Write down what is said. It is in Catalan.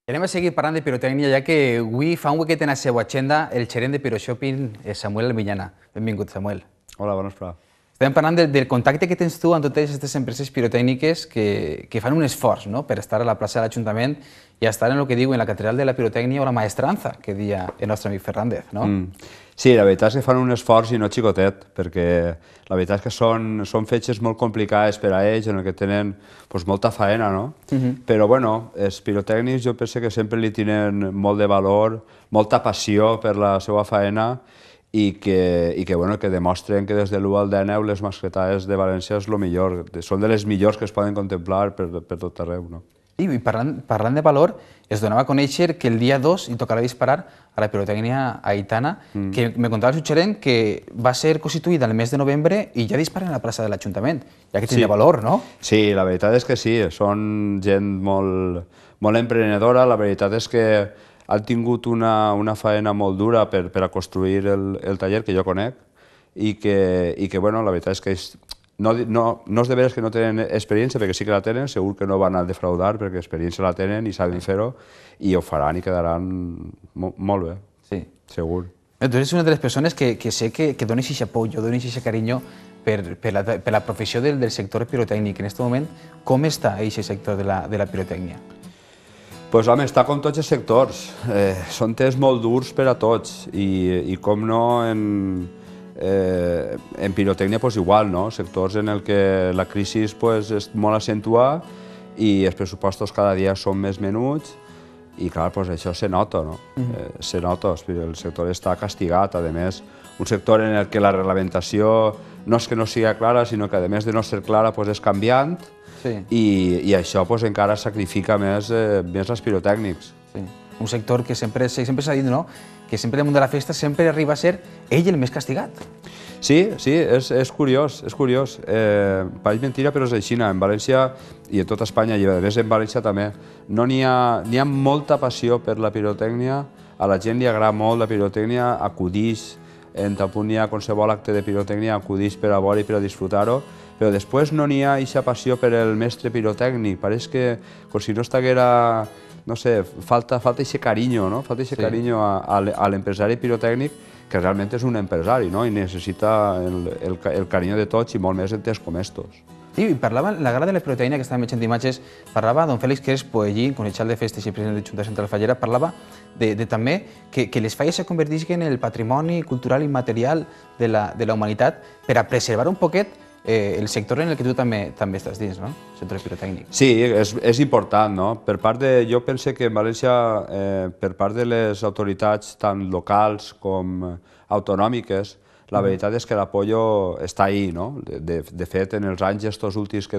I anem a seguir parlant de pirotècnia, ja que avui fa un huequet en la seva agenda el gerent de Piroshopping, Samuel Almiñana. Benvingut, Samuel. Hola, bona vesprada. Estem parlant del contacte que tens tu amb totes aquestes empreses pirotècniques que fan un esforç, no?, per estar a la plaça de l'Ajuntament i estar en el que diu en la catedral de la pirotècnia o la maestranza, que deia el nostre amic Fernández, no? Sí, la veritat és que fan un esforç i no xicotet, perquè la veritat és que són fetges molt complicades per a ells, en què tenen molta faena, no? Però, bueno, els pirotècnics jo penso que sempre li tenen molt de valor, molta passió per la seva faena i que demostren que des de l'1 al 19 les mascletades de València és el millor, són de les millors que es poden contemplar per tot arreu, no? I parlant de valor, es donava a conèixer que el dia 2 hi tocarà disparar a la pirotècnia aitana, que me contava el gerent que va ser constituïda el mes de novembre i ja disparen a la plaça de l'Ajuntament, ja que tenia valor, no? Sí, la veritat és que sí, són gent molt emprenedora, la veritat és que han tingut una faena molt dura per a construir el taller que jo conec i que bueno, la veritat és que no és de veres que no tenen experiència, perquè sí que la tenen, segur que no van a defraudar, perquè experiència la tenen i saben fer-ho, i ho faran i quedaran molt bé, sí, segur. Tu eres una de les persones que sé que dones aquest apoyo, dones aquest carinyo per la professió del sector pirotècnic. En aquest moment, com està aquest sector de la pirotècnia? Doncs home, està com tots els sectors. Són temps molt durs per a tots i com no en pirotècnia igual, no? Sectors en què la crisi és molt accentuada i els pressupostos cada dia són més menuts i clar, això se nota, no? Se nota, el sector està castigat, a més, un sector en què la reglamentació no és que no sigui clara, sinó que a més de no ser clara és canviant i això encara sacrifica més els pirotècnics. Un sector que sempre s'ha dit, no?, que sempre al món de la festa sempre arriba a ser ell el més castigat. Sí, és curiós, és curiós. Pareix mentira, però és així. En València i en tota Espanya, i a més en València també, n'hi ha molta passió per la pirotècnia, a la gent li agrada molt la pirotècnia, acudix, en tal punt hi ha qualsevol acte de pirotècnia, acudix per a veure i per a disfrutar-ho, però després no n'hi ha aquesta passió per el mestre pirotècnic. Pareix que, com si no estiguera, no sé, falta aquest carinyo, no? Falta aquest carinyo a l'empresari pirotècnic, que realment és un empresari, no? I necessita el carinyo de tots i molt més en temps com estos. I parlava, la gala de la pirotècnia, que estàvem veient imatges, parlava don Félix Crespo, allí, coneixal de festes i president de Junta Central Fallera, parlava de també que les falles se convertisquen en el patrimoni cultural i material de la humanitat per a preservar un poquet el sector en el que tu també estàs dins, no? El sector pirotècnic. Sí, és important, no? Jo penso que en València, per part de les autoritats tant locals com autonòmiques, la veritat és que l'apoyo està ahí, no? De fet, en els anys estos últims que